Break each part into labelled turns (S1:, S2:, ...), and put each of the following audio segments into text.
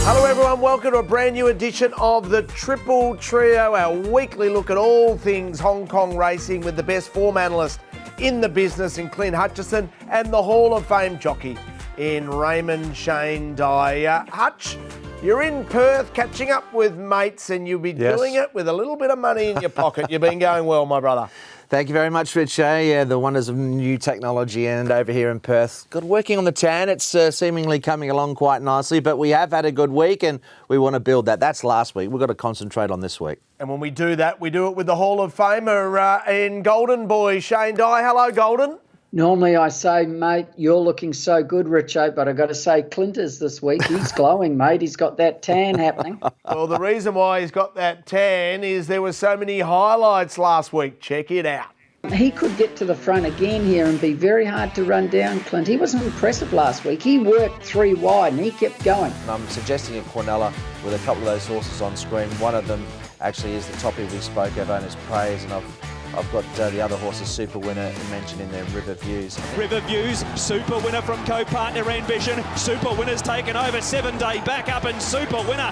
S1: Hello everyone, welcome to a brand new edition of the Triple Trio, our weekly look at all things Hong Kong racing with the best form analyst in the business in Clint Hutchison and the Hall of Fame jockey in Raymond Shane Dye. Hutch, you're in Perth catching up with mates and you'll be doing it with a little bit of money in your pocket. You've been going well, my brother.
S2: Thank you very much, Rich. Yeah, the wonders of new technology and over here in Perth. Good working on the tan. It's seemingly coming along quite nicely, but we have had a good week and we want to build that. That's last week. We've got to concentrate on this week.
S1: And when we do that, we do it with the Hall of Famer in Golden Boy, Shane Dye. Hello, Golden.
S3: Normally I say, mate, you're looking so good, Richo, but I've got to say Clint is this week. He's glowing, mate. He's got that tan happening.
S1: Well, the reason why he's got that tan is there were so many highlights last week. Check it out.
S3: He could get to the front again here and be very hard to run down, Clint. He wasn't impressive last week. He worked 3 wide and he kept going.
S2: I'm suggesting a Cornella with a couple of those horses on screen. One of them actually is the toppy we spoke of, Owner's Praise, and I've got the other horses, Super Winner, mentioned in there, River Views.
S4: River Views, Super Winner from co-partner Ambition. Super Winner's taken over 7 day back up and Super Winner.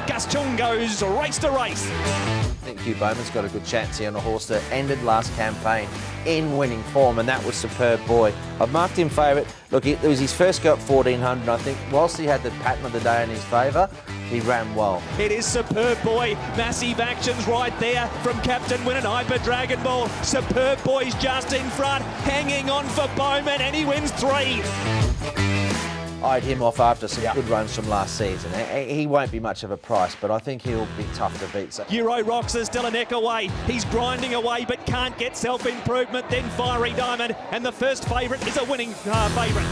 S4: Gus Chung goes race to race.
S2: I think Hugh Bowman's got a good chance here on a horse that ended last campaign in winning form, and that was Superb Boy. I've marked him favourite. Look, it was his first go at 1400. I think whilst he had the pattern of the day in his favour, he ran well.
S4: It is Superb Boy. Massive actions right there from Captain Win and Hyper Dragon Ball. Superb Boy's just in front, hanging on for Bowman, and he wins 3.
S2: Eyed him off after some good runs from last season. He won't be much of a price, but I think he'll be tough to beat. So.
S4: Euro Rocks is still a neck away. He's grinding away, but can't get self-improvement. Then Fiery Diamond, and the first favourite is a winning favourite.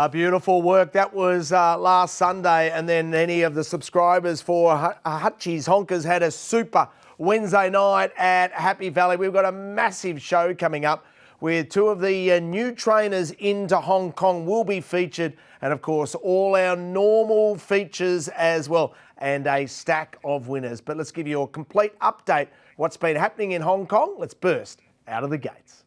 S1: Beautiful work. That was last Sunday, and then any of the subscribers for Hutchi's Honkers had a super Wednesday night at Happy Valley. We've got a massive show coming up with 2 of the new trainers into Hong Kong will be featured, and of course all our normal features as well, and a stack of winners. But let's give you a complete update what's been happening in Hong Kong. Let's burst out of the gates.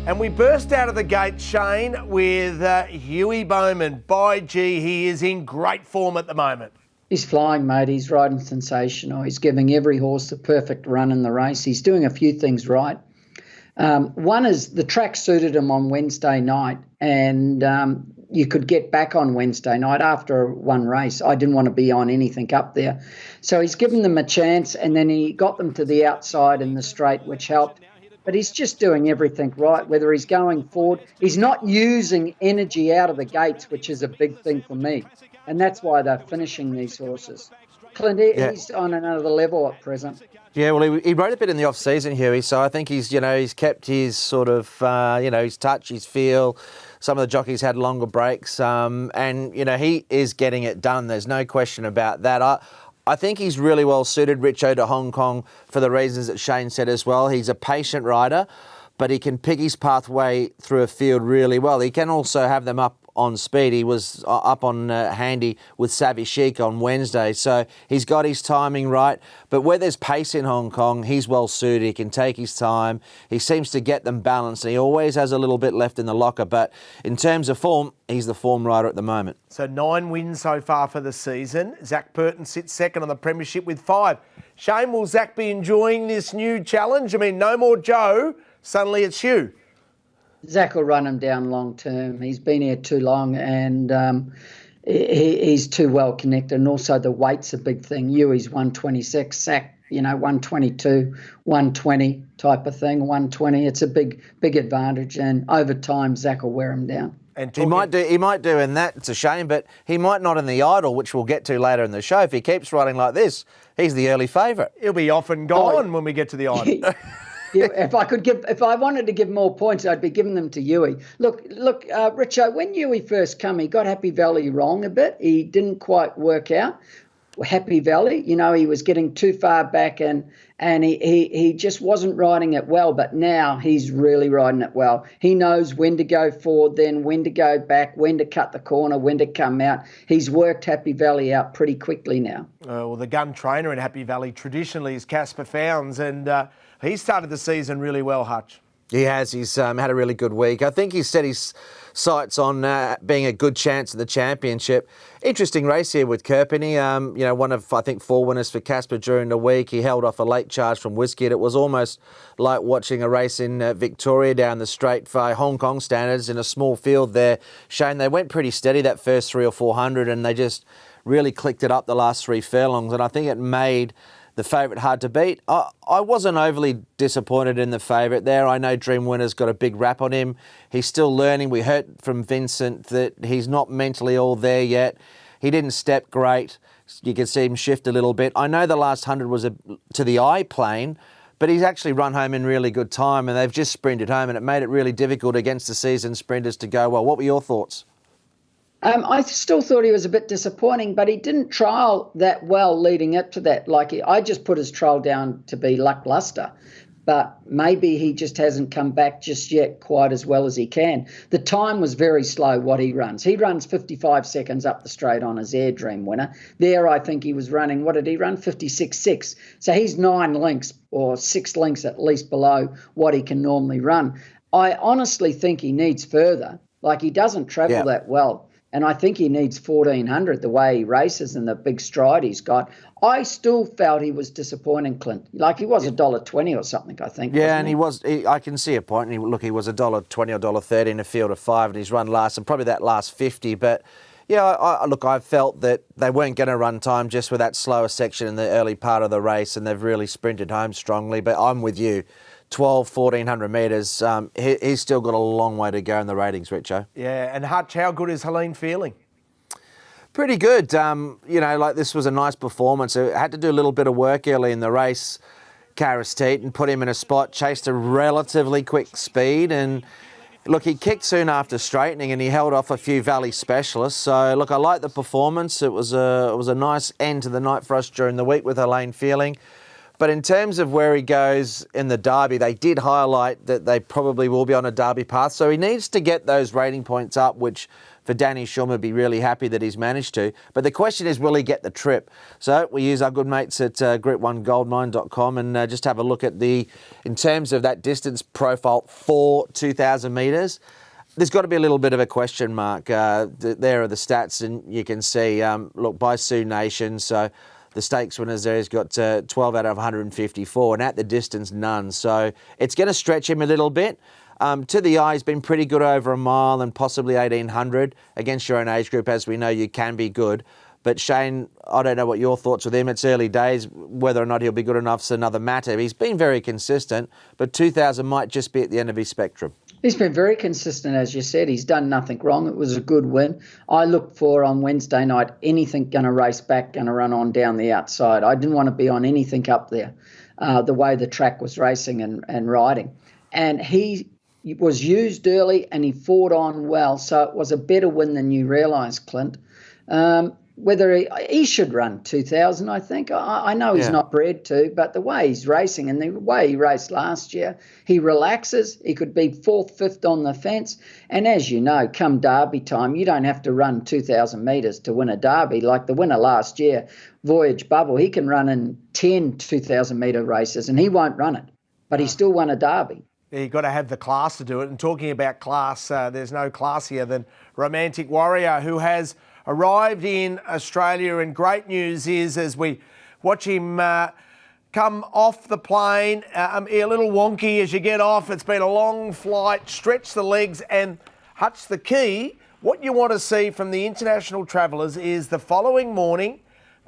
S1: And we burst out of the gate, Shane, with Huey Bowman. By gee, he is in great form at the moment.
S3: He's flying, mate. He's riding sensational. He's giving every horse the perfect run in the race. He's doing a few things right. One is the track suited him on Wednesday night, and you could get back on Wednesday night after one race. I didn't want to be on anything up there. So he's given them a chance, and then he got them to the outside in the straight, which helped. But he's just doing everything right, whether he's going forward. He's not using energy out of the gates, which is a big thing for me. And that's why they're finishing these horses. Clint, he's on another level at present.
S2: Yeah, well, he rode a bit in the off-season, Huey, so I think he's kept his sort of, his touch, his feel. Some of the jockeys had longer breaks, and, he is getting it done. There's no question about that. I think he's really well suited, Richo, to Hong Kong for the reasons that Shane said as well. He's a patient rider, but he can pick his pathway through a field really well. He can also have them up on speed. He was up on handy with Savvy Chic on Wednesday, so he's got his timing right. But where there's pace in Hong Kong, he's well suited. He can take his time. He seems to get them balanced, and he always has a little bit left in the locker. But in terms of form, he's the form rider at the moment.
S1: So 9 wins so far for the season. Zach Purton sits second on the premiership with 5. Shane, will Zach be enjoying this new challenge? I mean, no more Joe. Suddenly it's Hugh.
S3: Zach will run him down long term. He's been here too long, and he's too well connected. And also the weight's a big thing. Huey's 126, Zach, 122, 120 type of thing, 120. It's a big advantage, and over time Zach will wear him down.
S1: And
S2: he might do, and that's a shame, but he might not in the Idol, which we'll get to later in the show. If he keeps riding like this, he's the early favourite.
S1: He'll be off and gone when we get to the Idol.
S3: Yeah, if I wanted to give more points, I'd be giving them to Huey. Look, Richo, when Huey first came, he got Happy Valley wrong a bit. He didn't quite work out. Happy Valley. You know, he was getting too far back and he just wasn't riding it well, but now he's really riding it well. He knows when to go forward, then when to go back, when to cut the corner, when to come out. He's worked Happy Valley out pretty quickly now.
S1: Well, the gun trainer in Happy Valley traditionally is Casper Founds, and he started the season really well, Hutch.
S2: He has. He's had a really good week. I think he's set his sights on being a good chance at the championship. Interesting race here with Kerpenny. One of, I think, 4 winners for Casper during the week. He held off a late charge from Whiskey. It was almost like watching a race in Victoria down the straight for Hong Kong standards in a small field there. Shane, they went pretty steady that first 300 or 400 and they just really clicked it up the last 3 furlongs. And I think it made the favourite hard to beat. I wasn't overly disappointed in the favourite there. I know Dream Winner's got a big rap on him. He's still learning. We heard from Vincent that he's not mentally all there yet. He didn't step great. You can see him shift a little bit. I know the last 100 was to the eye plane, but he's actually run home in really good time and they've just sprinted home and it made it really difficult against the seasoned sprinters to go well. What were your thoughts?
S3: I still thought he was a bit disappointing, but he didn't trial that well leading up to that. I just put his trial down to be lackluster, but maybe he just hasn't come back just yet quite as well as he can. The time was very slow, what he runs. He runs 55 seconds up the straight on his Air Dream Winner. There, I think he was running, what did he run? 56.6. So he's 9 lengths or 6 lengths at least below what he can normally run. I honestly think he needs further. He doesn't travel that well. And I think he needs 1,400 the way he races and the big stride he's got. I still felt he was disappointing, Clint. He was $1.20 or something, I think.
S2: Yeah, and he was. I can see a point. And he was $1.20 or $1.30 in a field of 5, and he's run last, and probably that last 50. But yeah, I felt that they weren't going to run time just with that slower section in the early part of the race, and they've really sprinted home strongly. But I'm with you. 1,400 metres. He's still got a long way to go in the ratings, Richo.
S1: Yeah, and Hutch, how good is Helene feeling?
S2: Pretty good. This was a nice performance. I had to do a little bit of work early in the race, Karis Teat, and put him in a spot, chased a relatively quick speed, and look, he kicked soon after straightening and he held off a few Valley specialists. So, look, I like the performance. It was a nice end to the night for us during the week with Helene feeling. But in terms of where he goes in the Derby, they did highlight that they probably will be on a Derby path. So he needs to get those rating points up, which for Danny Shum would be really happy that he's managed to. But the question is, will he get the trip? So we use our good mates at grit1goldmine.com and just have a look at in terms of that distance profile for 2,000 metres. There's got to be a little bit of a question mark. There are the stats, and you can see, by Sioux Nation, so the stakes winners there, he's got 12 out of 154, and at the distance, none. So it's going to stretch him a little bit. To the eye, he's been pretty good over a mile and possibly 1,800 against your own age group. As we know, you can be good. But Shane, I don't know what your thoughts with him. It's early days. Whether or not he'll be good enough is another matter. He's been very consistent, but 2,000 might just be at the end of his spectrum.
S3: He's been very consistent, as you said. He's done nothing wrong. It was a good win. I looked for on Wednesday night anything going to race back, going to run on down the outside. I didn't want to be on anything up there, the way the track was racing and riding. And he was used early and he fought on well. So it was a better win than you realise, Clint. Whether he should run 2,000, I think. I know he's not bred to, but the way he's racing and the way he raced last year, he relaxes. He could be 4th, 5th on the fence. And as you know, come Derby time, you don't have to run 2,000 metres to win a Derby. Like the winner last year, Voyage Bubble, he can run in 10 2,000-metre races and he won't run it, but he still won a Derby.
S1: Yeah, you've got to have the class to do it. And talking about class, there's no classier than Romantic Warrior, who has arrived in Australia, and great news is as we watch him come off the plane, a little wonky as you get off. It's been a long flight, stretch the legs, and Hutch, the key, what you want to see from the international travellers is the following morning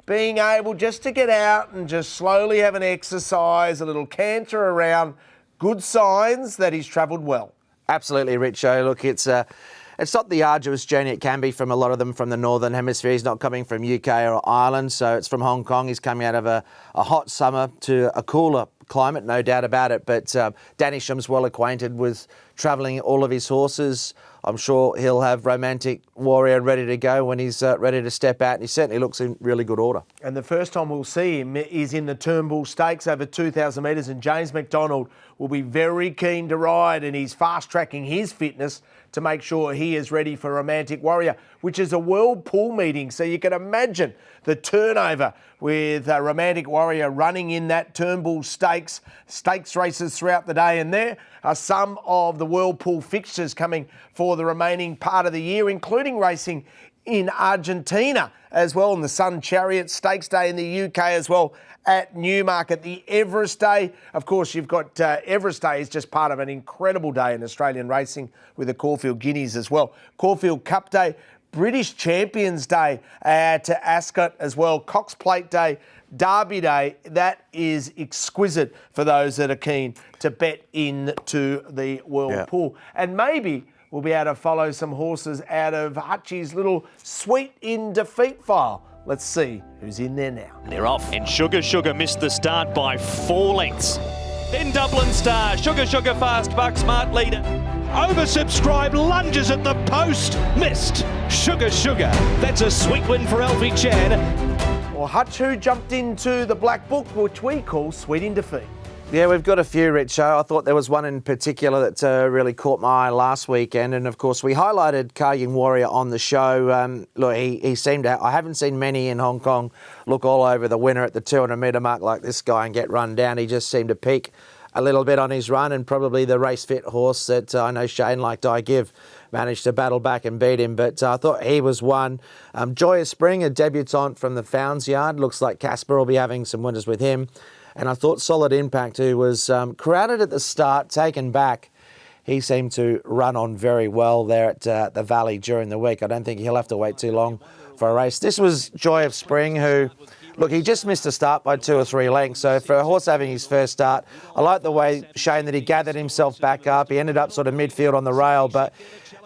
S1: being able just to get out and just slowly have an exercise, a little canter around. Good signs that he's travelled well.
S2: Absolutely, Richo. Look, it's not the arduous journey it can be from a lot of them from the Northern Hemisphere. He's not coming from UK or Ireland, so it's from Hong Kong. He's coming out of a hot summer to a cooler climate, no doubt about it. But Danny Shum's well acquainted with travelling all of his horses I'm sure he'll have Romantic Warrior ready to go when he's ready to step out, and he certainly looks in really good order.
S1: And the first time we'll see him is in the Turnbull Stakes over 2,000 metres, and James McDonald will be very keen to ride, and he's fast-tracking his fitness to make sure he is ready for Romantic Warrior, which is a World Pool meeting. So you can imagine the turnover with Romantic Warrior running in that Turnbull Stakes races throughout the day. And there are some of the World Pool fixtures coming for the remaining part of the year, including racing in Argentina as well, and the Sun Chariot Stakes Day in the UK as well at Newmarket. The Everest Day, of course, you've got Everest Day is just part of an incredible day in Australian racing with the Caulfield Guineas as well. Caulfield Cup Day, British Champions Day at Ascot as well, Cox Plate Day, Derby Day. That is exquisite for those that are keen to bet into the World Pool. And maybe we'll be able to follow some horses out of Hutchi's little sweet in defeat file. Let's see who's in there now.
S4: They're off, and Sugar missed the start by 4 lengths. Then Dublin Star, Sugar fast buck, smart leader. Oversubscribed, lunges at the post, missed. Sugar, that's a sweet win for Alfie Chan.
S1: Well, Hutch, who jumped into the black book, which we call sweet in defeat.
S2: Yeah, we've got a few, Rich. I thought there was one in particular that really caught my eye last weekend. And, of course, we highlighted Kaying Warrior on the show. Look, he seemed to... I haven't seen many in Hong Kong look all over the winner at the 200-metre mark like this guy and get run down. He just seemed to peak a little bit on his run, and probably the race-fit horse that I know Shane liked, I Give, managed to battle back and beat him. But I thought he was one. Joyous Spring, a debutant from the Founds Yard. Looks like Casper will be having some winners with him. And I thought Solid Impact, who was crowded at the start, taken back, he seemed to run on very well there at the Valley during the week. I don't think he'll have to wait too long for a race. This was Joy of Spring, who, look, he just missed a start by 2 or 3 lengths. So for a horse having his first start, I like the way, Shane, that he gathered himself back up. He ended up sort of midfield on the rail, but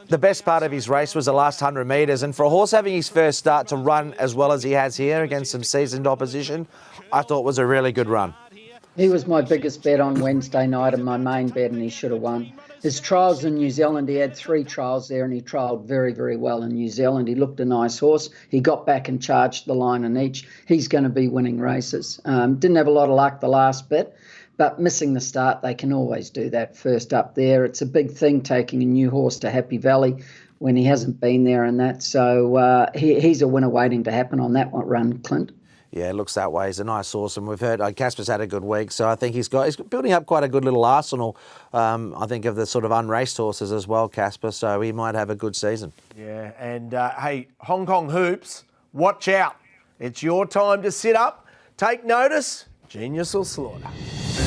S2: the best part of his race was the last 100 metres. And for a horse having his first start to run as well as he has here against some seasoned opposition, I thought was a really good run.
S3: He was my biggest bet on Wednesday night and my main bet, and he should have won. His trials in New Zealand, he had 3 trials there, and he trialled very, very well in New Zealand. He looked a nice horse. He got back and charged the line in each. He's going to be winning races. Didn't have a lot of luck the last bit, but missing the start, they can always do that first up there. It's a big thing taking a new horse to Happy Valley when he hasn't been there and that. So he's a winner waiting to happen on that one run, Clint.
S2: Yeah, it looks that way. He's a nice horse, and we've heard Casper's had a good week, so I think he's building up quite a good little arsenal, I think, of the sort of unraced horses as well, Casper, so he might have a good season.
S1: Yeah, and hey, Hong Kong Hoops, watch out. It's your time to sit up, take notice, genius or slaughter.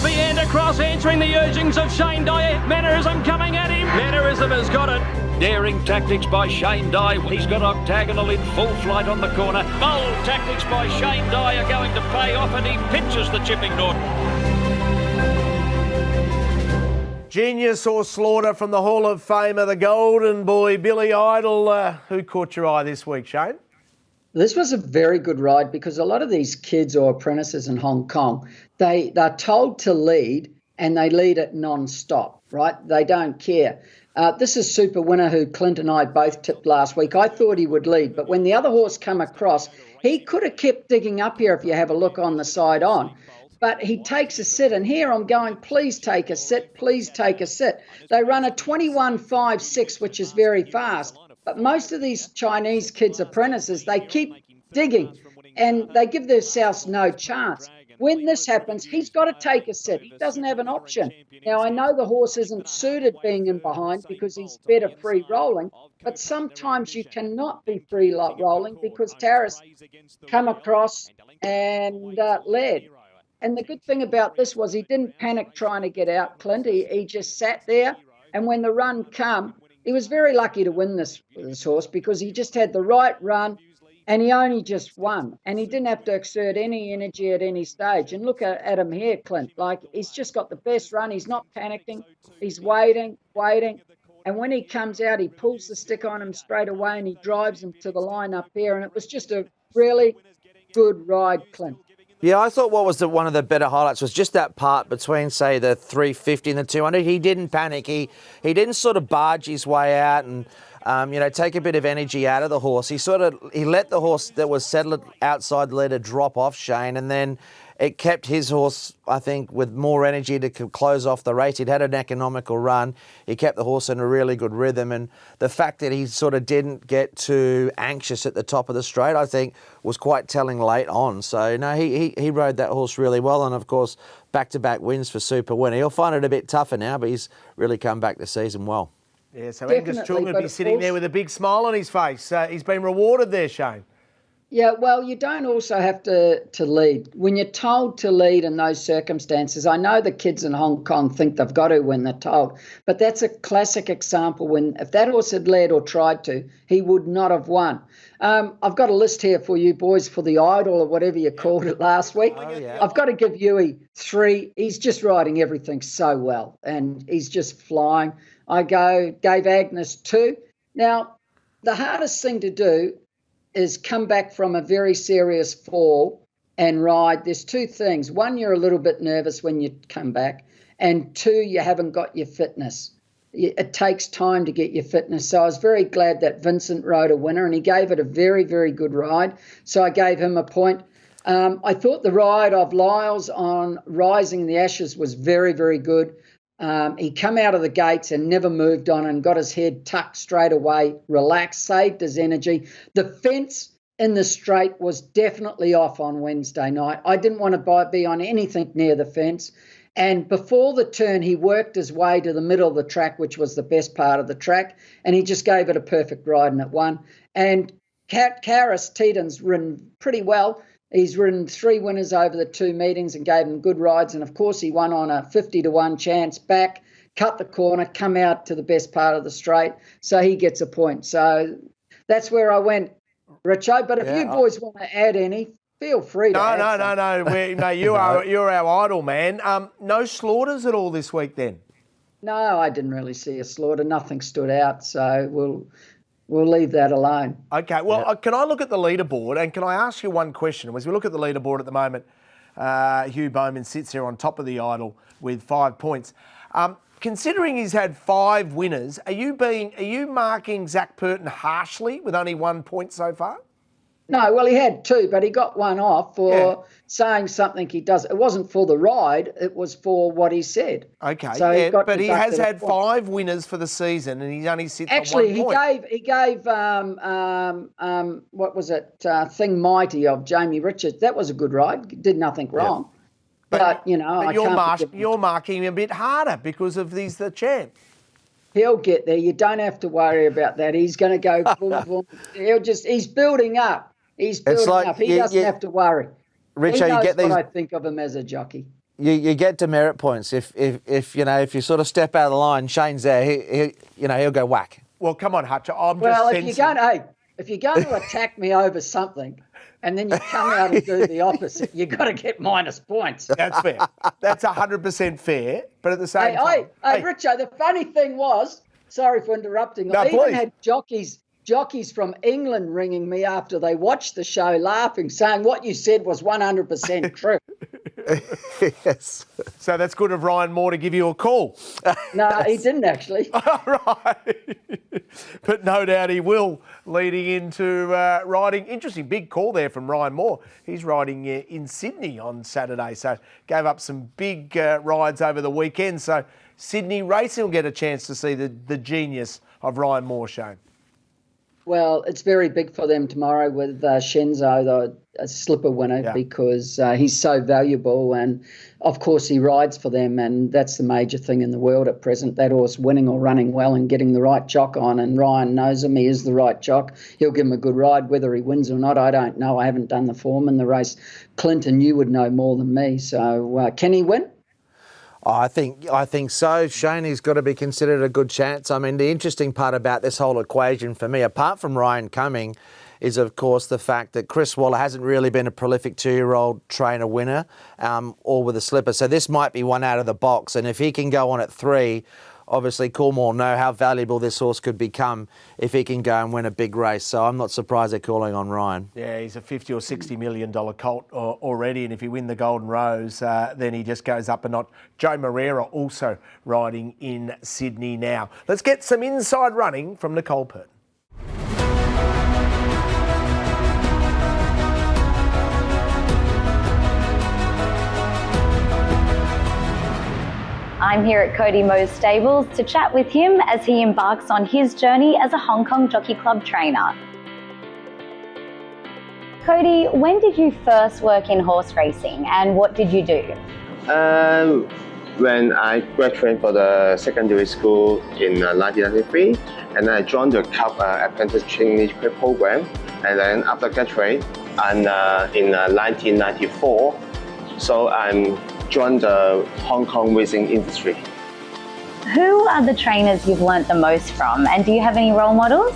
S5: Leander Cross answering the urgings of Shane Dye. Mannerism coming at him. Mannerism has got it. Daring tactics by Shane Dye. He's got Octagonal in full flight on the corner. Bold tactics by Shane Dye are going to pay off, and he pinches the Chipping Norton.
S1: Genius or slaughter from the Hall of Famer, the Golden Boy, Billy Idol. Who caught your eye this week, Shane?
S3: This was a very good ride because a lot of these kids or apprentices in Hong Kong, they're told to lead and they lead it non-stop, right? They don't care. This is Super Winner, who Clint and I both tipped last week. I thought he would lead, but when the other horse come across, he could have kept digging up here if you have a look on the side on. But he takes a sit, and here I'm going, please take a sit, please take a sit. They run a 21.56, which is very fast. But most of these Chinese kids' apprentices, they keep digging and they give themselves no chance. When this happens, he's got to take a sit. He doesn't have an option. Now, I know the horse isn't suited being in behind because he's better free rolling, but sometimes you cannot be free rolling because Taris come across and led. And the good thing about this was he didn't panic trying to get out, Clint. He just sat there, and when the run come, he was very lucky to win this horse because he just had the right run and he only just won. And he didn't have to exert any energy at any stage. And look at him here, Clint. Like, he's just got the best run. He's not panicking. He's waiting. And when he comes out, he pulls the stick on him straight away and he drives him to the line up there. And it was just a really good ride, Clint.
S2: Yeah, I thought what was one of the better highlights was just that part between, say, the 350 and the 200. He didn't panic. He didn't sort of barge his way out and, take a bit of energy out of the horse. He let the horse that was settled outside the leader drop off, Shane, and then it kept his horse, I think, with more energy to close off the race. He'd had an economical run. He kept the horse in a really good rhythm. And the fact that he sort of didn't get too anxious at the top of the straight, I think, was quite telling late on. So, no, he rode that horse really well. And, of course, back-to-back wins for Super Winner. He'll find it a bit tougher now, but he's really come back this season well.
S1: Yeah, so Angus Chung would be sitting there with a big smile on his face. He's been rewarded there, Shane.
S3: Yeah, well, you don't also have to lead. When you're told to lead in those circumstances, I know the kids in Hong Kong think they've got to when they're told, but that's a classic example when if that horse had led or tried to, he would not have won. I've got a list here for you boys for the Idol or whatever you called it last week.
S2: Oh, yeah.
S3: I've got to give Huey 3. He's just riding everything so well, and he's just flying. I gave Agnes 2. Now, the hardest thing to do is come back from a very serious fall and ride. There's 2 things. 1, you're a little bit nervous when you come back. And 2, you haven't got your fitness. It takes time to get your fitness. So I was very glad that Vincent rode a winner and he gave it a very, very good ride. So I gave him a point. I thought the ride of Lyles on Rising the Ashes was very, very good. He come out of the gates and never moved on and got his head tucked straight away, relaxed, saved his energy. The fence in the straight was definitely off on Wednesday night. I didn't want to be on anything near the fence. And before the turn, he worked his way to the middle of the track, which was the best part of the track, and he just gave it a perfect ride and it won. And Karis Teeden's ridden pretty well. He's ridden 3 winners over the 2 meetings and gave them good rides. And, of course, he won on a 50-1 chance back, cut the corner, come out to the best part of the straight. So he gets a point. So that's where I went, Richo. But if you boys want to add any, feel free to add some.
S1: No, you're our idol, man. No slaughters at all this week then?
S3: No, I didn't really see a slaughter. Nothing stood out. So we'll leave that alone.
S1: Okay, well, Can I look at the leaderboard and can I ask you one question? As we look at the leaderboard at the moment, Hugh Bowman sits here on top of the Idol with 5 points. Considering he's had 5 winners, are you marking Zach Purton harshly with only 1 point so far?
S3: No, well, he had 2, but he got 1 off for saying something he does. It wasn't for the ride; it was for what he said.
S1: Okay,
S3: so
S1: but he has had 5 winners for the season, and he's only sits
S3: Actually,
S1: on 1 point.
S3: he gave what was it? Thing Mighty of Jamie Richards. That was a good ride. Did nothing wrong. But
S1: you're marking him a bit harder because of he's the champ.
S3: He'll get there. You don't have to worry about that. He's going to go boom, boom. He's building up. He's building up. He doesn't have to worry.
S2: Richo,
S3: he knows
S2: you get these.
S3: What I think of him as a jockey.
S2: You get demerit points if you sort of step out of the line. Shane's there. He'll go whack.
S1: Well, come on, Hutch.
S3: If you're going to attack me over something, and then you come out and do the opposite, you've got to get minus points.
S1: That's fair. That's 100% fair. But at the same time,
S3: Richo, the funny thing was, sorry for interrupting. I even had jockeys from England ringing me after they watched the show, laughing, saying what you said was 100% true.
S2: Yes.
S1: So that's good of Ryan Moore to give you a call.
S3: No, he didn't actually.
S1: Right. But no doubt he will, leading into riding. Interesting big call there from Ryan Moore. He's riding in Sydney on Saturday, so gave up some big rides over the weekend. So Sydney racing will get a chance to see the genius of Ryan Moore, Shane.
S3: Well, it's very big for them tomorrow with Shenzo, a slipper winner, because he's so valuable. And, of course, he rides for them, and that's the major thing in the world at present, that horse winning or running well and getting the right jock on. And Ryan knows him. He is the right jock. He'll give him a good ride. Whether he wins or not, I don't know. I haven't done the form in the race. Clinton, you would know more than me. So can he win?
S2: I think so. Shane, he's got to be considered a good chance. I mean, the interesting part about this whole equation for me, apart from Ryan Cumming, is, of course, the fact that Chris Waller hasn't really been a prolific 2-year-old trainer winner or with a slipper. So this might be one out of the box. And if he can go on at 3 obviously Coolmore know how valuable this horse could become if he can go and win a big race. So I'm not surprised they're calling on Ryan.
S1: Yeah, he's a $50 or $60 million colt already, and if he win the Golden Rose, then he just goes up a notch. Joe Moreira also riding in Sydney now. Let's get some inside running from Nicole Purton.
S6: I'm here at Cody Mo's stables to chat with him as he embarks on his journey as a Hong Kong Jockey Club trainer. Cody, when did you first work in horse racing and what did you do?
S7: When I graduated for the secondary school in 1993, and then I joined the Cup apprentice training program, and then after graduate, and in 1994, so I'm joined the Hong Kong racing industry.
S6: Who are the trainers you've learnt the most from, and do you have any role models?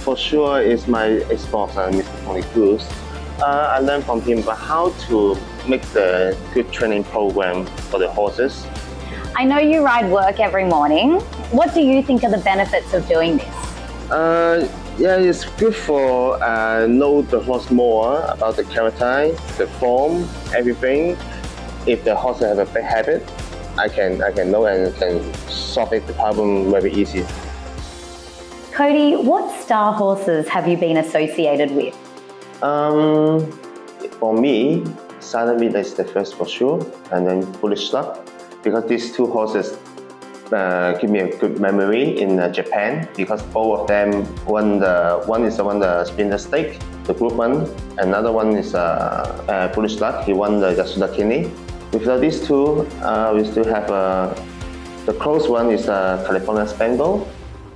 S7: For sure, it's my ex-boss, Mr. Tony Cruz. I learned from him about how to make the good training program for the horses.
S6: I know you ride work every morning. What do you think are the benefits of doing this?
S7: Yeah, it's good for know the horse more about the character, the form, everything. If the horse have a bad habit, I can know and can solve the problem very easy.
S6: Cody, what star horses have you been associated with?
S7: For me, Silent Meat is the first for sure, and then Foolish Luck, because these two horses give me a good memory in Japan, because both of them won one is the Spinner Stake, the group one, another one is Foolish Luck, he won the Yasuda Kini. Without these two, we still have the close one is California Spangle.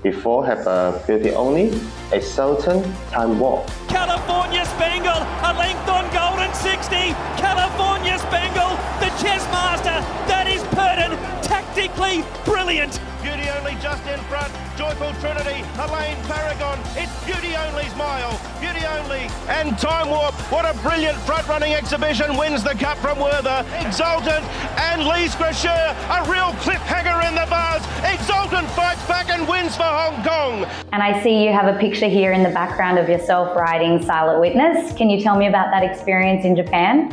S7: Before have a Beauty Only, a Sultan, Time Walk.
S4: California Spangle, a length on Golden 60. California Spangle, the chess master. That is Purton, tactically brilliant. Beauty Only just in front. Joyful Trinity, Helene Paragon. It's Beauty Only's mile. Beauty Only and Time Warp. What a brilliant front-running exhibition. Wins the cup from Werther. Exultant and Lise Gracheur. A real cliffhanger in the bars. Exultant fights back and wins for Hong Kong.
S6: And I see you have a picture here in the background of yourself riding Silent Witness. Can you tell me about that experience in Japan?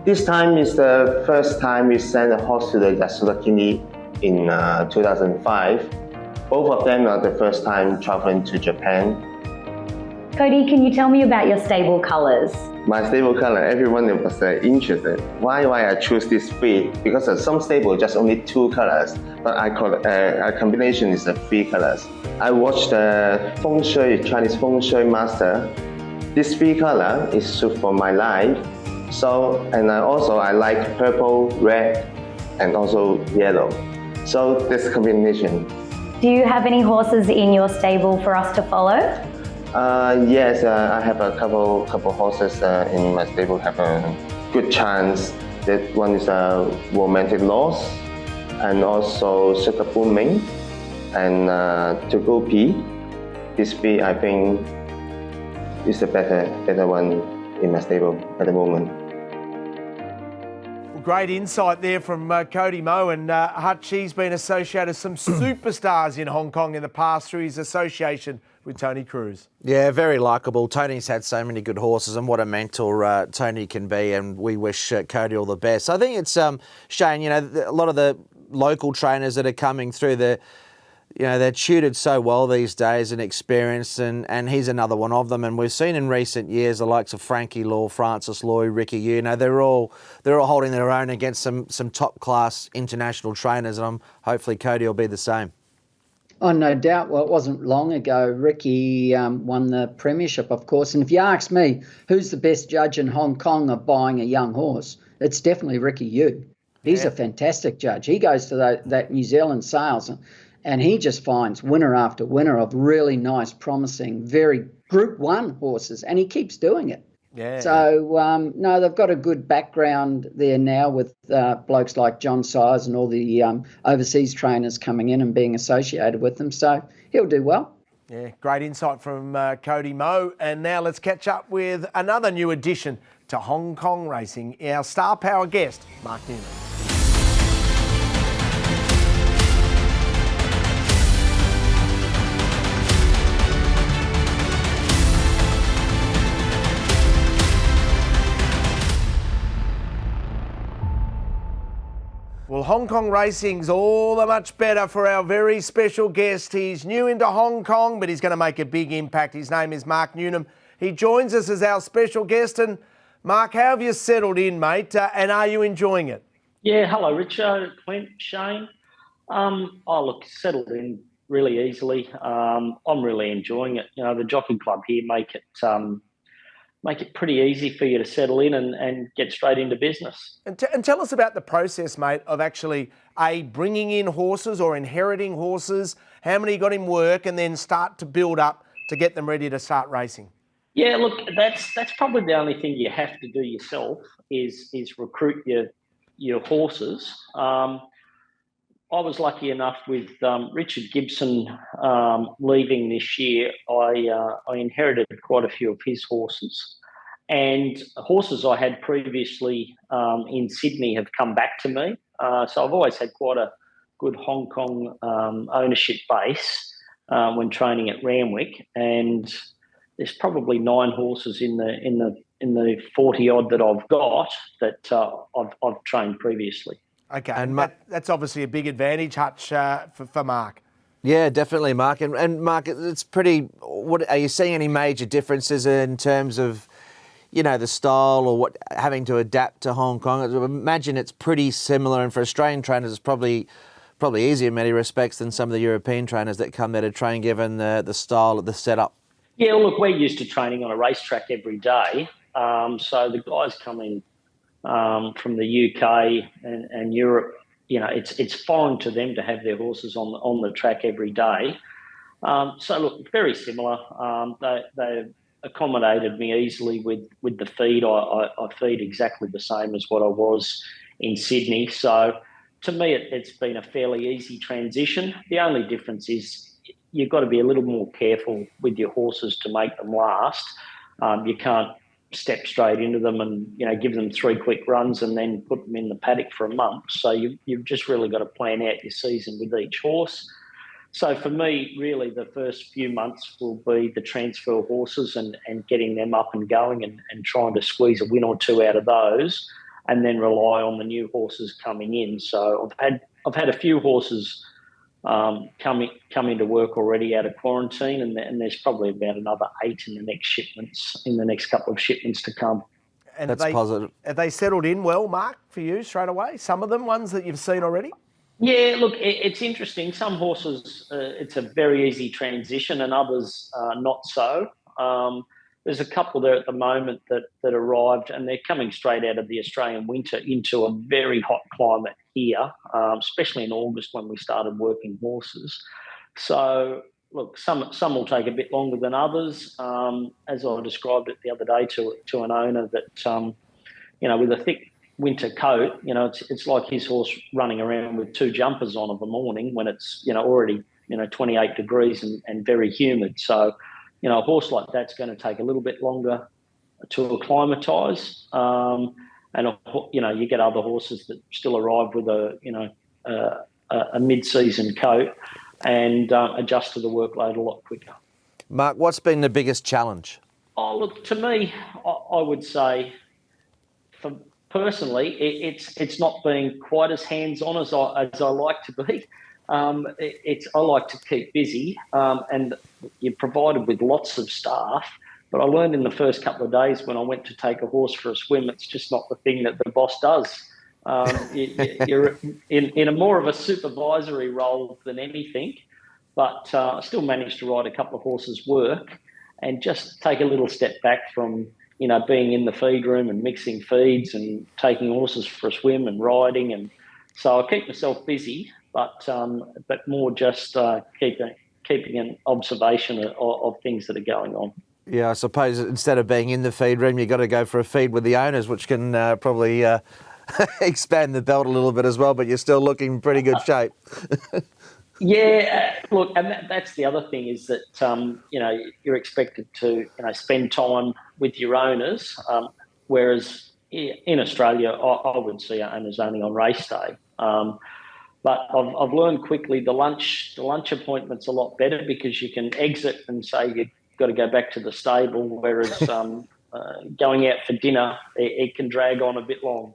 S7: This time is the first time we sent a horse to the Yasuda Kini in 2005. Both of them are the first time traveling to Japan.
S6: Cody, can you tell me about your stable colours?
S7: My stable color, everyone was interested. Why I choose this three? Because some stable just only two colors, but I call it a combination is three colors. I watched the Feng Shui, Chinese Feng Shui master. This three color is suit for my life. So, and I like purple, red, and also yellow. So this combination.
S6: Do you have any horses in your stable for us to follow?
S7: Yes, I have a couple horses in my stable have a good chance. That one is a Romantic Loss, and also Sugar Booming, and To Go P. This three I think is the better one in my stable at the moment.
S1: Great insight there from Cody Mo, and Hutchi's been associated with some superstars in Hong Kong in the past through his association with Tony Cruz.
S2: Yeah, very likeable. Tony's had so many good horses, and what a mentor Tony can be, and we wish Cody all the best. I think it's, Shane, you know, a lot of the local trainers that are coming through, they're tutored so well these days and experienced, and he's another one of them. And we've seen in recent years the likes of Frankie Law, Francis Loy, Ricky Yu, they're all holding their own against some top class international trainers, and hopefully Cody will be the same.
S3: Oh, no doubt. Well, it wasn't long ago. Ricky won the premiership, of course. And if you ask me, who's the best judge in Hong Kong of buying a young horse, it's definitely Ricky Yu. He's a fantastic judge. He goes to that New Zealand sales and he just finds winner after winner of really nice, promising, very Group 1 horses, and he keeps doing it.
S1: Yeah.
S3: So, no, they've got a good background there now with blokes like John Sires and all the overseas trainers coming in and being associated with them. So he'll do well.
S1: Yeah, great insight from Cody Mo. And now let's catch up with another new addition to Hong Kong racing, our star power guest, Mark Newnham. Well, Hong Kong racing's all the much better for our very special guest. He's new into Hong Kong, but he's going to make a big impact. His name is Mark Newnham. He joins us as our special guest. And Mark, how have you settled in, mate? And are you enjoying it?
S8: Yeah, hello, Richard, Clint, Shane. Look, settled in really easily. I'm really enjoying it. You know, the jockey club here make it pretty easy for you to settle in and get straight into business.
S1: And tell us about the process, mate, of actually, bringing in horses or inheriting horses, how many you got in work, and then start to build up to get them ready to start racing.
S8: Yeah, look, that's probably the only thing you have to do yourself is recruit your horses. I was lucky enough with Richard Gibson leaving this year. I inherited quite a few of his horses, and horses I had previously in Sydney have come back to me. So I've always had quite a good Hong Kong ownership base when training at Randwick, and there's probably 9 horses in the 40 odd that I've got that I've trained previously.
S1: Okay, and that's obviously a big advantage, Hutch, for Mark.
S2: Yeah, definitely, Mark. And Mark, it's pretty. What are you seeing any major differences in terms of, you know, the style or what having to adapt to Hong Kong? I imagine it's pretty similar, and for Australian trainers, it's probably easier in many respects than some of the European trainers that come there to train, given the style of the setup.
S8: Yeah, look, we're used to training on a racetrack every day, so the guys coming from the UK and Europe, you know, it's foreign to them to have their horses on the track every day. So look, very similar. They accommodated me easily with the feed. I feed exactly the same as what I was in Sydney. So to me, it's been a fairly easy transition. The only difference is you've got to be a little more careful with your horses to make them last. You can't step straight into them and, you know, give them 3 quick runs and then put them in the paddock for a month. So you've just really got to plan out your season with each horse. So for me, really, the first few months will be the transfer horses and getting them up and going and trying to squeeze a win or 2 out of those, and then rely on the new horses coming in. So I've had a few horses come into work already out of quarantine, and there's probably about another 8 in the next couple of shipments to come.
S1: And
S2: that's positive.
S1: Have they settled in well, Mark, for you straight away? Some of them, ones that you've seen already?
S8: Yeah, look, it's interesting. Some horses, it's a very easy transition, and others not so. There's a couple there at the moment that arrived, and they're coming straight out of the Australian winter into a very hot climate here, especially in August when we started working horses. So, look, some will take a bit longer than others. As I described it the other day to an owner that, you know, with a thick winter coat, you know, it's like his horse running around with 2 jumpers on of a morning when it's, you know, already, you know, 28 degrees and very humid. So, you know, a horse like that's going to take a little bit longer to acclimatise. And, you know, you get other horses that still arrive with a mid-season coat and adjust to the workload a lot quicker.
S2: Mark, what's been the biggest challenge?
S8: Oh, look, to me, I would say, personally, it's not being quite as hands-on as I like to be. I like to keep busy, and you're provided with lots of staff. But I learned in the first couple of days when I went to take a horse for a swim, it's just not the thing that the boss does. You're in a more of a supervisory role than anything, but I still managed to ride a couple of horses' work and just take a little step back from, you know, being in the feed room and mixing feeds and taking horses for a swim and riding. And so I keep myself busy, but more just keeping an observation of things that are going on.
S2: Yeah, I suppose instead of being in the feed room, you've got to go for a feed with the owners, which can probably expand the belt a little bit as well, but you're still looking in pretty good shape.
S8: Yeah, look, and that's the other thing is that, you know, you're expected to, you know, spend time with your owners, whereas in Australia, I would see owners only on race day. But I've learned quickly the lunch appointment's a lot better because you can exit and say you've got to go back to the stable, whereas going out for dinner, it can drag on a bit long.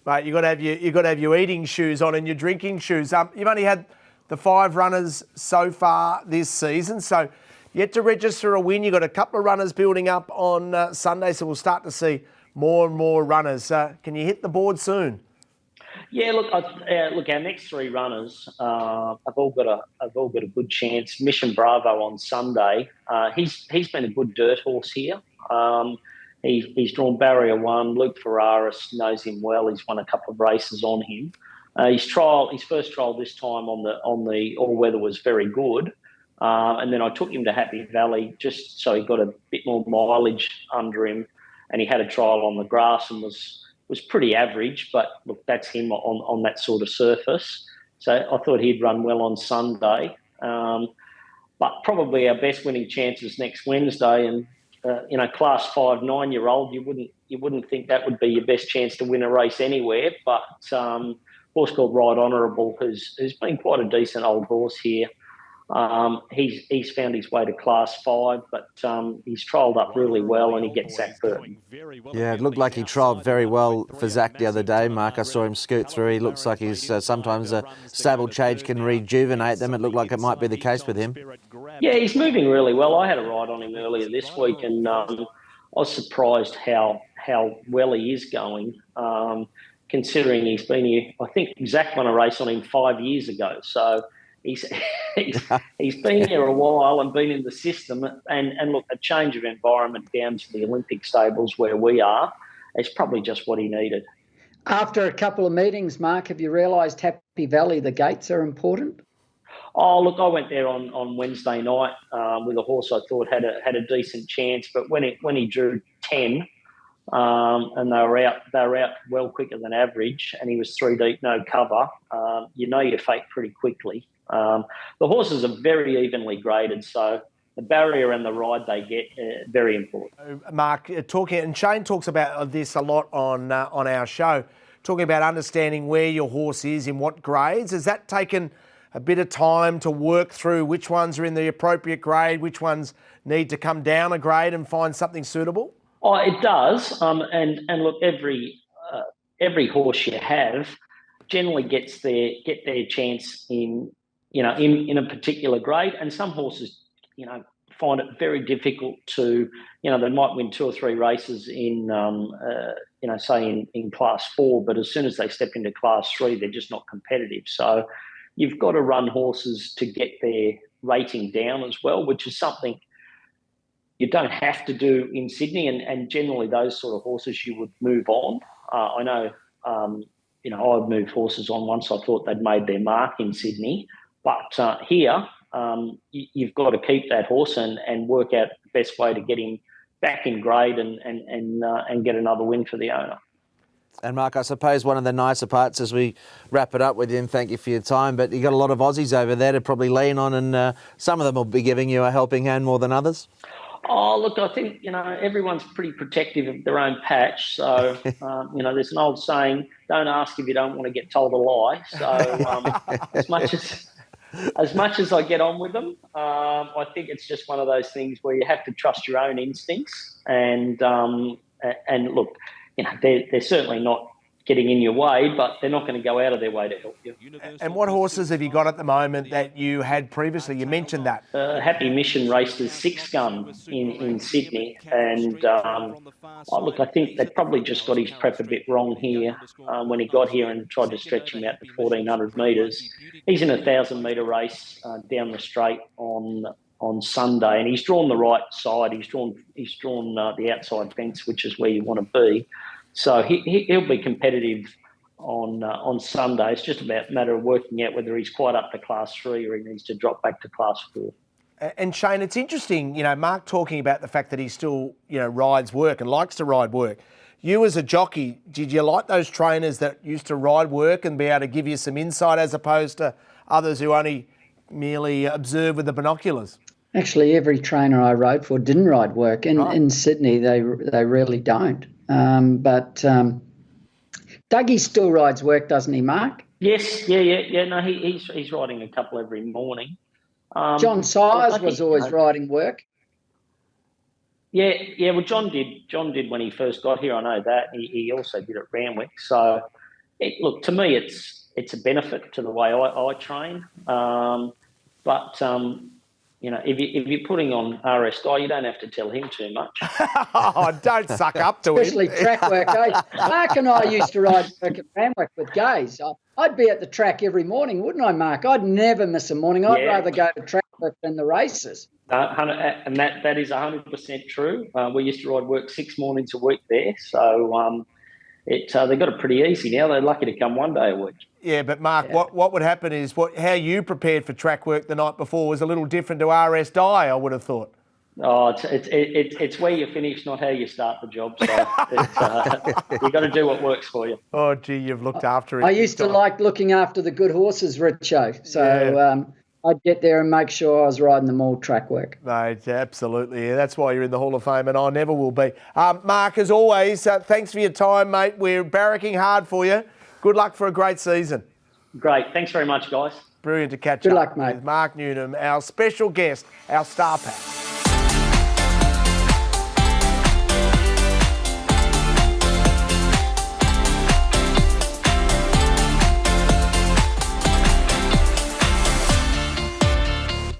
S1: Mate, you got to have your eating shoes on and your drinking shoes. You've only had the 5 runners so far this season, so yet to register a win. You've got a couple of runners building up on Sunday, so we'll start to see more and more runners. Can you hit the board soon?
S8: Yeah, look, our next 3 runners have all got a good chance. Mission Bravo on Sunday. He's been a good dirt horse here. He's drawn Barrier 1. Luke Ferraris knows him well. He's won a couple of races on him. His first trial this time on the all weather was very good. And then I took him to Happy Valley just so he got a bit more mileage under him, and he had a trial on the grass and was pretty average, but look, that's him on that sort of surface. So I thought he'd run well on Sunday. But probably our best winning chances next Wednesday, and class 5 9-year-old, you wouldn't think that would be your best chance to win a race anywhere. But horse called Right Honourable, who's been quite a decent old horse here. He's found his way to class 5, but he's trialled up really well, and he gets Zach Purton.
S2: Yeah, it looked like he trialled very well for Zach the other day, Mark. I saw him scoot through. He looks like he's sometimes a stable change can rejuvenate them. It looked like it might be the case with him.
S8: Yeah, he's moving really well. I had a ride on him earlier this week, and I was surprised how well he is going, considering he's been here. I think Zach won a race on him 5 years ago, so he's been here a while and been in the system. And look, a change of environment down to the Olympic stables where we are is probably just what he needed.
S3: After a couple of meetings, Mark, have you realised Happy Valley, the gates are important?
S8: Oh, look, I went there on Wednesday night with a horse I thought had a decent chance, but when he drew 10, and they were out well quicker than average, and he was 3 deep, no cover, your fate pretty quickly. The horses are very evenly graded, so the barrier and the ride they get very important.
S1: Mark, talking, and Shane talks about this a lot on our show, talking about understanding where your horse is in what grades. Has that taken a bit of time to work through which ones are in the appropriate grade, which ones need to come down a grade and find something suitable?
S8: Oh, it does. And look, every horse you have generally get their chance in a particular grade, and some horses, find it very difficult to, they might win 2 or 3 races in, say in class 4, but as soon as they step into class 3, they're just not competitive. So you've got to run horses to get their rating down as well, which is something you don't have to do in Sydney, and generally those sort of horses you would move on. I know, I'd move horses on once I thought they'd made their mark in Sydney, but here you've got to keep that horse and work out the best way to get him back in grade and get another win for the owner.
S2: And Mark, I suppose one of the nicer parts as we wrap it up with you, and thank you for your time, but you got a lot of Aussies over there to probably lean on, and some of them will be giving you a helping hand more than others.
S8: Oh, look, I think, everyone's pretty protective of their own patch. So, there's an old saying, don't ask if you don't want to get told a lie. So as much as I get on with them, I think it's just one of those things where you have to trust your own instincts. And look, they're certainly not getting in your way, but they're not going to go out of their way to help you.
S1: And what horses have you got at the moment that you had previously? You mentioned that.
S8: Happy Mission raced his 6-gun in Sydney, and look, I think they probably just got his prep a bit wrong here when he got here and tried to stretch him out to 1,400 metres. He's in a 1,000-metre race down the straight on Sunday, and he's drawn the right side. He's drawn the outside fence, which is where you want to be. So he'll be competitive on Sunday. It's just about a matter of working out whether he's quite up to class 3 or he needs to drop back to class 4.
S1: And Shane, it's interesting, Mark talking about the fact that he still, rides work and likes to ride work. You as a jockey, did you like those trainers that used to ride work and be able to give you some insight as opposed to others who only merely observe with the binoculars?
S3: Actually, every trainer I rode for didn't ride work. In Sydney, they really don't. But Dougie still rides work, doesn't he, Mark?
S8: Yes, yeah. No, he's riding a couple every morning.
S3: John Sires was always riding work.
S8: Yeah. Well, John did when he first got here. I know that. He also did at Randwick. So, look, to me, it's a benefit to the way I train. If you're putting on RSI, you don't have to tell him too much.
S1: Oh, don't suck up to
S3: Especially
S1: him.
S3: track work. Mark and I used to ride work at Randwick with Gaze. I'd be at the track every morning, wouldn't I, Mark? I'd never miss a morning. I'd rather go to track work than the races.
S8: And that is 100% true. We used to ride work 6 mornings a week there. So they got it pretty easy now. They're lucky to come 1 day a week.
S1: Yeah, but Mark, what would happen is how you prepared for track work the night before was a little different to RS Die, I would have thought.
S8: Oh, it's where you finish, not how you start the job. So you got to do what works for you.
S1: Oh, gee, you've looked after it.
S3: I used to like looking after the good horses, Richo. So I'd get there and make sure I was riding them all track work.
S1: Mate, absolutely. Yeah, that's why you're in the Hall of Fame, and I never will be. Mark, as always, thanks for your time, mate. We're barracking hard for you. Good luck for a great season.
S8: Great. Thanks very much, guys.
S1: Brilliant to catch up.
S3: Good luck, mate.
S1: With Mark Newnham, our special guest, our star pack.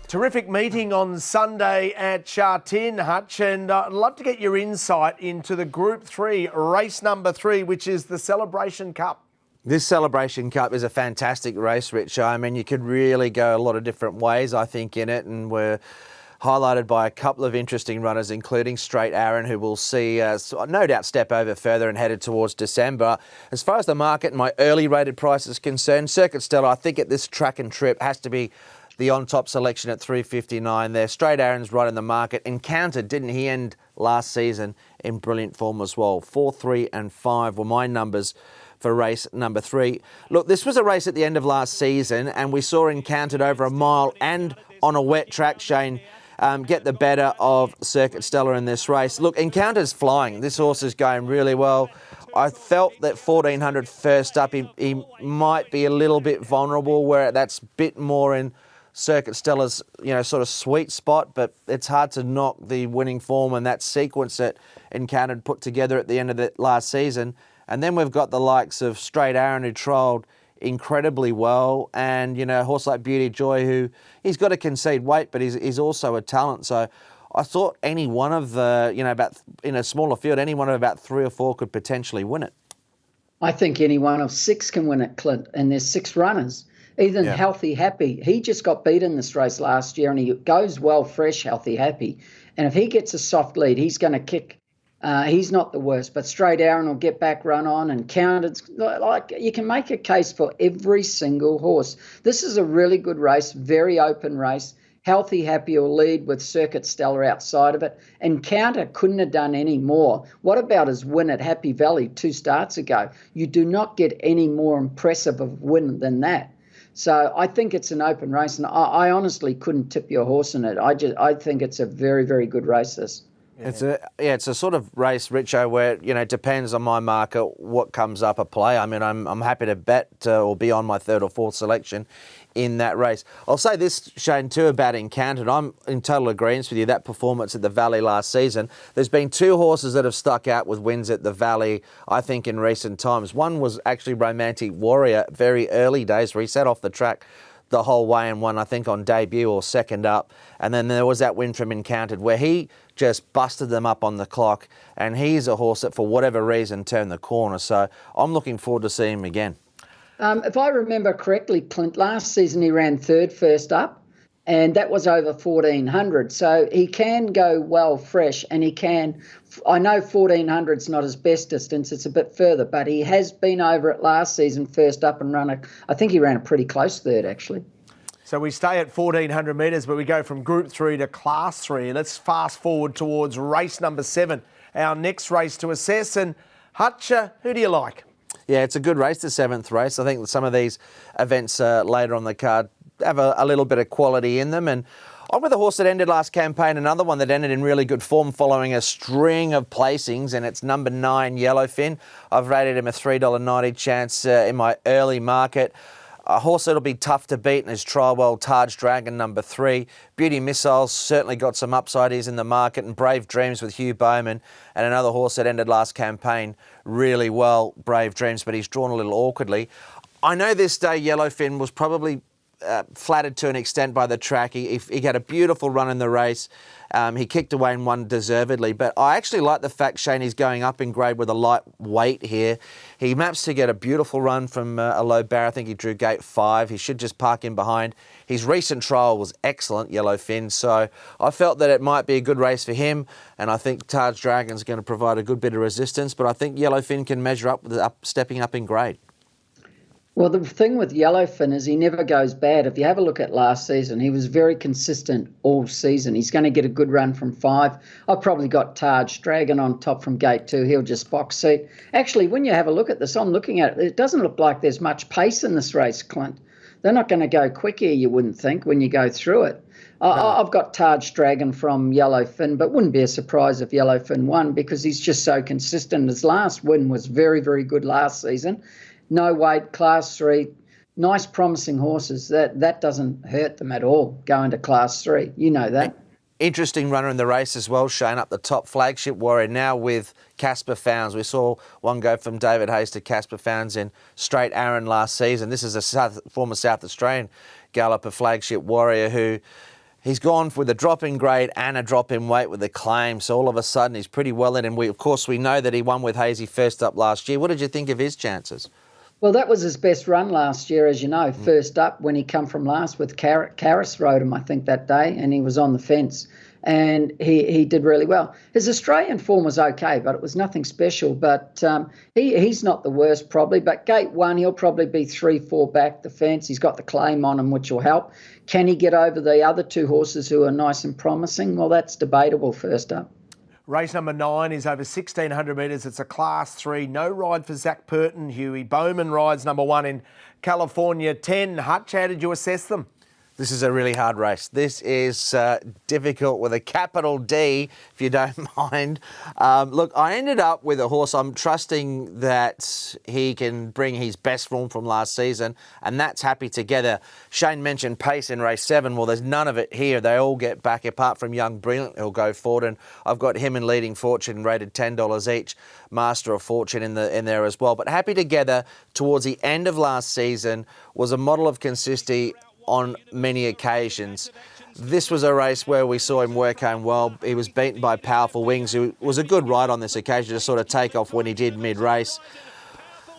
S1: Terrific meeting on Sunday at Sha-Tin, Hutch, and I'd love to get your insight into the Group 3, race number 3, which is the Celebration Cup.
S2: This Celebration Cup is a fantastic race, Rich. I mean, you could really go a lot of different ways, I think, in it, and we're highlighted by a couple of interesting runners, including Straight Aaron, who will see, no doubt, step over further and headed towards December. As far as the market and my early rated price is concerned, Circuit Stella, I think at this track and trip, has to be the on-top selection at $3.59 there. Straight Aaron's right in the market. Encountered, didn't he end last season in brilliant form as well? 4, 3 and 5 were my numbers for race number 3. Look, this was a race at the end of last season, and we saw Encountered over a mile and on a wet track, Shane, get the better of Circuit Stella in this race. Look, Encounter's flying. This horse is going really well. I felt that 1400 first up, he might be a little bit vulnerable, where that's a bit more in Circuit Stella's, sort of sweet spot, but it's hard to knock the winning form and that sequence that Encountered put together at the end of the last season. And then we've got the likes of Straight Aaron, who trialled incredibly well, and, a horse like Beauty Joy, who he's got to concede weight, but he's also a talent. So I thought any one of the, in a smaller field, any one of about 3 or 4 could potentially win it.
S3: I think any one of 6 can win it, Clint, and there's 6 runners. Even Healthy Happy, he just got beat in this race last year, and he goes well fresh, Healthy Happy. And if he gets a soft lead, he's going to kick. He's not the worst, but Straight Aaron will get back, run on, and Counted. Like, you can make a case for every single horse. This is a really good race, very open race. Healthy Happy will lead with Circuit Stella outside of it. And Counter couldn't have done any more. What about his win at Happy Valley 2 starts ago? You do not get any more impressive of win than that. So I think it's an open race, and I honestly couldn't tip your horse in it. I think it's a very, very good race, this.
S2: It's a sort of race, Richo, where, it depends on my market what comes up a play. I mean, I'm happy to bet or be on my 3rd or 4th selection in that race. I'll say this, Shane, too, about Encountered. I'm in total agreement with you. That performance at the Valley last season, there's been 2 horses that have stuck out with wins at the Valley, I think, in recent times. One was actually Romantic Warrior, very early days, where he set off the track the whole way and won, I think, on debut or second up. And then there was that win from Encountered, where he just busted them up on the clock, and he's a horse that, for whatever reason, turned the corner. So I'm looking forward to seeing him again.
S3: If I remember correctly, Clint, last season he ran 3rd first up, and that was over 1400. So he can go well fresh, and he can. I know 1400's not his best distance; it's a bit further, but he has been over it last season first up and I think he ran a pretty close 3rd actually.
S1: So we stay at 1,400 metres, but we go from Group 3 to Class 3. Let's fast forward towards race number 7, our next race to assess. And Hutch, who do you like?
S2: Yeah, it's a good race, the 7th race. I think some of these events later on the card have a little bit of quality in them. And I'm with a horse that ended last campaign, another one that ended in really good form following a string of placings, and it's number 9, Yellowfin. I've rated him a $3.90 chance in my early market. A horse that'll be tough to beat in his trial well, Taj Dragon, number 3. Beauty Missiles certainly got some upside. He's in the market. And Brave Dreams with Hugh Bowman, and another horse that ended last campaign really well, Brave Dreams, but he's drawn a little awkwardly. I know this day Yellowfin was probably flattered to an extent by the track. He had a beautiful run in the race. He kicked away and won deservedly. But I actually like the fact, Shane, he's going up in grade with a light weight here. He maps to get a beautiful run from a low barrier. I think he drew gate 5. He should just park in behind. His recent trial was excellent, Yellowfin. So I felt that it might be a good race for him. And I think Taj Dragon's going to provide a good bit of resistance. But I think Yellowfin can measure up with stepping up in grade.
S3: Well, the thing with Yellowfin is he never goes bad. If you have a look at last season, he was very consistent all season. He's going to get a good run from 5. I've probably got Taj Dragon on top from gate 2. He'll just box seat. Actually, when you have a look at this, I'm looking at it, it doesn't look like there's much pace in this race, Clint. They're not going to go quick here, you wouldn't think, when you go through it. No. I've got Taj Dragon from Yellowfin, but wouldn't be a surprise if Yellowfin won because he's just so consistent. His last win was very, very good last season. No weight, class 3, nice promising horses. That doesn't hurt them at all going to class 3. You know that.
S2: Interesting runner in the race as well, Shane, up the top, Flagship Warrior, now with Casper Founds. We saw one go from David Hayes to Casper Founds in Straight Aaron last season. This is a former South Australian galloper, Flagship Warrior, who he's gone with a drop in grade and a drop in weight with the claim. So all of a sudden he's pretty well in. And we know that he won with Hazy first up last year. What did you think of his chances?
S3: Well, that was his best run last year, as you know, first up when he come from last with Caris rode him, I think, that day, and he was on the fence. And he did really well. His Australian form was okay, but it was nothing special. But he's not the worst probably. But gate 1, he'll probably be 3-4 back the fence. He's got the claim on him, which will help. Can he get over the other 2 horses who are nice and promising? Well, that's debatable first up.
S1: Race number 9 is over 1,600 metres. It's a class 3. No ride for Zach Purton. Huey Bowman rides number 1 in California 10. Hutch, how did you assess them?
S2: This is a really hard race. This is difficult with a capital D, if you don't mind. Look, I ended up with a horse. I'm trusting that he can bring his best form from last season, and that's Happy Together. Shane mentioned pace in race 7. Well, there's none of it here. They all get back, apart from Young Brilliant, who'll go forward, and I've got him in Leading Fortune, rated $10 each. Master of Fortune in there as well. But Happy Together, towards the end of last season, was a model of consistency on many occasions. This was a race where we saw him work home well. He was beaten by Powerful Wings, who was a good ride on this occasion to sort of take off when he did mid-race.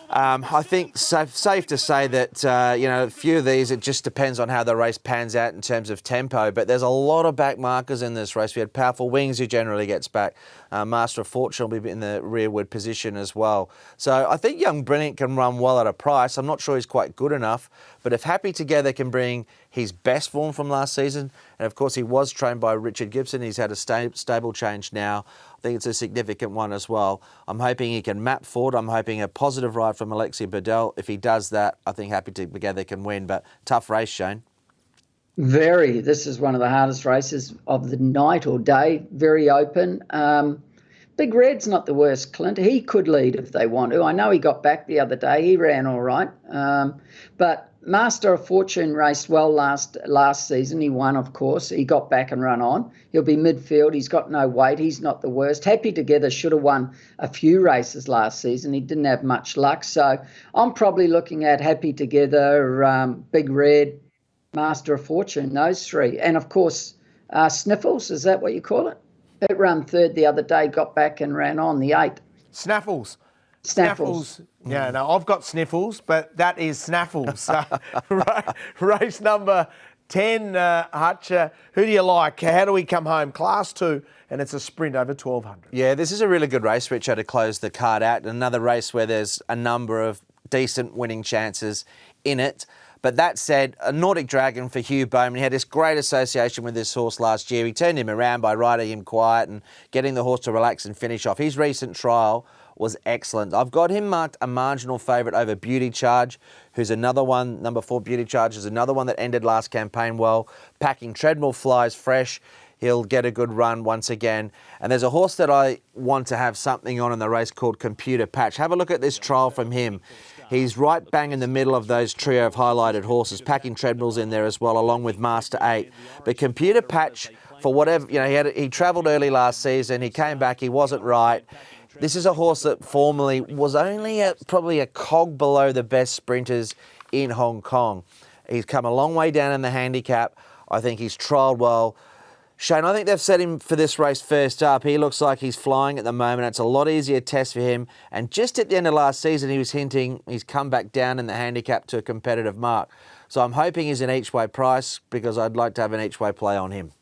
S2: I think safe to say that, a few of these, it just depends on how the race pans out in terms of tempo. But there's a lot of back markers in this race. We had Powerful Wings, who generally gets back. Master of Fortune will be in the rearward position as well. So I think Young Brilliant can run well at a price. I'm not sure he's quite good enough. But if Happy Together can bring his best form from last season, and of course he was trained by Richard Gibson, he's had a stable change now. I think it's a significant one as well. I'm hoping he can map forward. I'm hoping a positive ride from Alexia Bedell. If he does that, I think Happy Together can win. But tough race, Shane.
S3: Very. This is one of the hardest races of the night or day. Very open. Big Red's not the worst, Clint. He could lead if they want to. I know he got back the other day. He ran all right. But Master of Fortune raced well last season. He won, of course. He got back and run on. He'll be midfield. He's got no weight. He's not the worst. Happy Together should have won a few races last season. He didn't have much luck. So I'm probably looking at Happy Together, Big Red, Master of Fortune, those 3. And, of course, Sniffles, is that what you call it? It ran 3rd the other day, got back and ran on the 8.
S1: Snaffles.
S3: Snaffles.
S1: Yeah, no, I've got Sniffles, but that is Snaffles. Race number 10, Hutch. Who do you like? How do we come home? Class 2, and it's a sprint over 1,200.
S2: Yeah, this is a really good race, Richard, to close the card out. Another race where there's a number of decent winning chances in it. But that said, a Nordic Dragon for Hugh Bowman. He had this great association with this horse last year. He turned him around by riding him quiet and getting the horse to relax and finish off. His recent trial was excellent. I've got him marked a marginal favourite over Beauty Charge, who's another one. Number 4, Beauty Charge, is another one that ended last campaign well. Packing Treadmill flies fresh. He'll get a good run once again. And there's a horse that I want to have something on in the race called Computer Patch. Have a look at this trial from him. He's right bang in the middle of those trio of highlighted horses, packing treadmills in there as well, along with Master 8. But Computer Patch, for whatever, he travelled early last season. He came back. He wasn't right. This is a horse that formerly was only probably a cog below the best sprinters in Hong Kong. He's come a long way down in the handicap. I think he's trialled well. Shane, I think they've set him for this race first up. He looks like he's flying at the moment. It's a lot easier test for him. And just at the end of last season, he was hinting he's come back down in the handicap to a competitive mark. So I'm hoping he's an each-way price because I'd like to have an each-way play on him.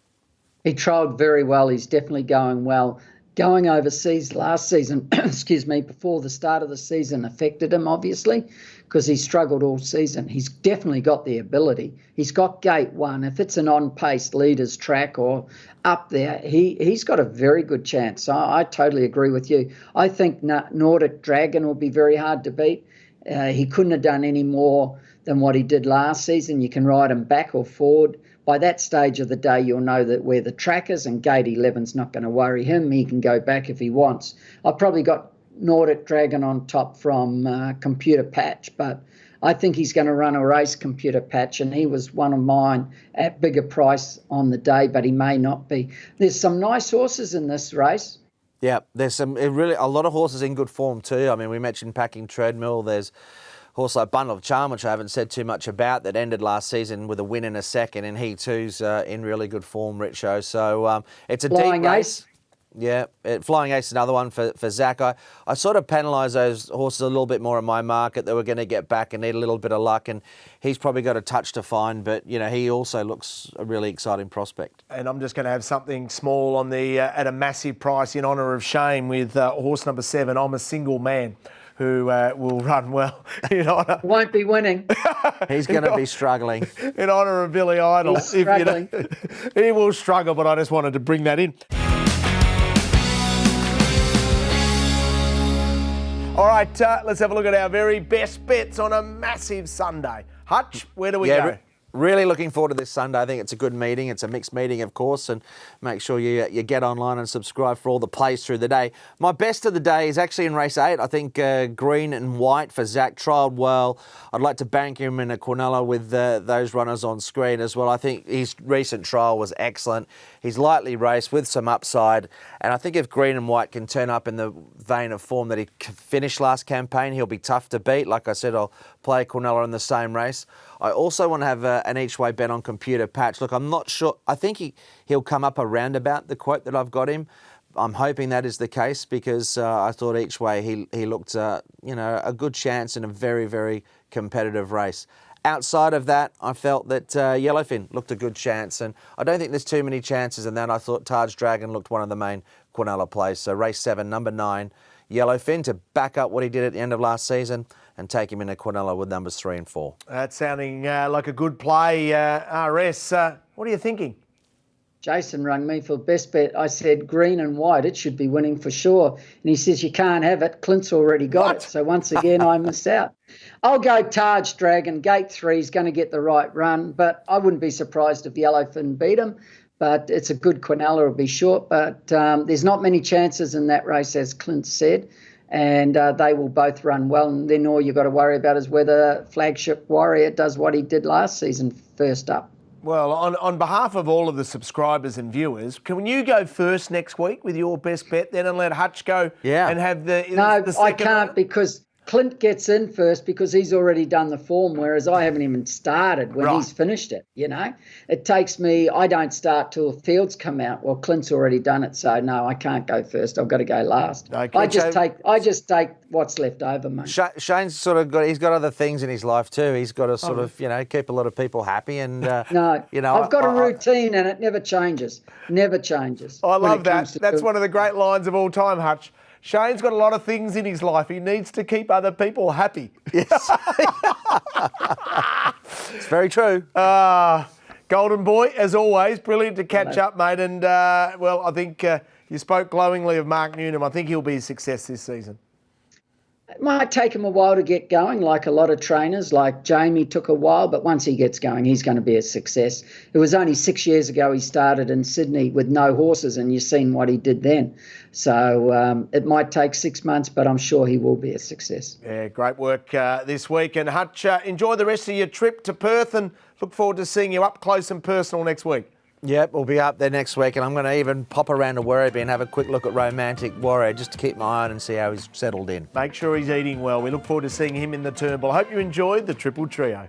S3: He trialled very well. He's definitely going well. Going overseas last season, before the start of the season affected him, obviously, because he struggled all season. He's definitely got the ability. He's got gate 1. If it's an on-pace leader's track or up there, he's got a very good chance. I totally agree with you. I think Nordic Dragon will be very hard to beat. He couldn't have done any more than what he did last season. You can ride him back or forward. By that stage of the day, you'll know that where the track is, and gate 11's not going to worry him. He can go back if he wants. I've probably got Nordic Dragon on top from Computer Patch, but I think he's going to run a race, Computer Patch, and he was one of mine at bigger price on the day, but he may not be. There's some nice horses in this race.
S2: Yeah, there's a lot of horses in good form too. I mean, we mentioned Packing Treadmill. There's horse like Bundle of Charm, which I haven't said too much about, that ended last season with a win in a second, and he too's in really good form, Richo. So it's a
S3: Flying
S2: deep race.
S3: Ace.
S2: Yeah, Flying Ace, another one for Zach. I sort of penalised those horses a little bit more in my market that were going to get back and need a little bit of luck, and he's probably got a touch to find, but he also looks a really exciting prospect.
S1: And I'm just going to have something small on the at a massive price in honour of Shane with horse number 7. I'm a Single Man, who will run well in honour.
S3: Won't be winning.
S2: He's going to be struggling.
S1: In honour of Billy Idol.
S3: He's struggling.
S1: He will struggle, but I just wanted to bring that in. All right, let's have a look at our very best bets on a massive Sunday. Hutch, where do we go?
S2: Really looking forward to this Sunday. I think it's a good meeting. It's a mixed meeting, of course, and make sure you get online and subscribe for all the plays through the day. My best of the day is actually in race 8. I think green and white for Zach trialled well. I'd like to bank him in a Quinella with those runners on screen as well. I think his recent trial was excellent. He's lightly raced with some upside, and I think if green and white can turn up in the vein of form that he finished last campaign, he'll be tough to beat. Like I said, I'll play Quinella in the same race. I also want to have an each-way bet on Computer Patch. Look, I'm not sure. I think he'll come up around about the quote that I've got him. I'm hoping that is the case because I thought each way he looked, a good chance in a very, very competitive race. Outside of that, I felt that Yellowfin looked a good chance, and I don't think there's too many chances in that. I thought Taj Dragon looked one of the main Quinella plays. So race 7, number 9, Yellowfin, to back up what he did at the end of last season and take him in a Quinella with numbers 3 and 4.
S1: That's sounding like a good play, RS. What are you thinking?
S3: Jason rang me for best bet. I said green and white, it should be winning for sure. And he says, you can't have it. Clint's already got it. So once again, I missed out. I'll go Taj Dragon. Gate 3 is going to get the right run, but I wouldn't be surprised if Yellowfin beat him. But it's a good Quinella, it'll be short. But there's not many chances in that race, as Clint said. And they will both run well. And then all you've got to worry about is whether Flagship Warrior does what he did last season first up.
S1: Well, on behalf of all of the subscribers and viewers, can you go first next week with your best bet then and let Hutch go and have the second?
S3: I can't because Clint gets in first because he's already done the form, whereas I haven't even started when he's finished it, It takes me, I don't start till the fields come out. Well, Clint's already done it, so no, I can't go first. I've got to go last. Okay, I just take what's left over, mate.
S2: Shane's sort of he's got other things in his life too. He's got to sort of, keep a lot of people happy and,
S3: no, I've got a routine and it never changes. Never changes.
S1: I love that. That's one of the great lines of all time, Hutch. Shane's got a lot of things in his life. He needs to keep other people happy.
S2: Yes. It's very true.
S1: Golden Boy, as always, brilliant to catch up, mate. And, I think you spoke glowingly of Mark Newnham. I think he'll be a success this season.
S3: It might take him a while to get going, like a lot of trainers, like Jamie took a while, but once he gets going, he's going to be a success. It was only 6 years ago he started in Sydney with no horses, and you've seen what he did then. So it might take 6 months, but I'm sure he will be a success.
S1: Yeah, great work this week. And Hutch, enjoy the rest of your trip to Perth and look forward to seeing you up close and personal next week.
S2: Yep, we'll be up there next week, and I'm going to even pop around to Werribee and have a quick look at Romantic Warrior just to keep my eye on and see how he's settled in.
S1: Make sure he's eating well. We look forward to seeing him in the Turnbull. I hope you enjoyed the Triple Trio.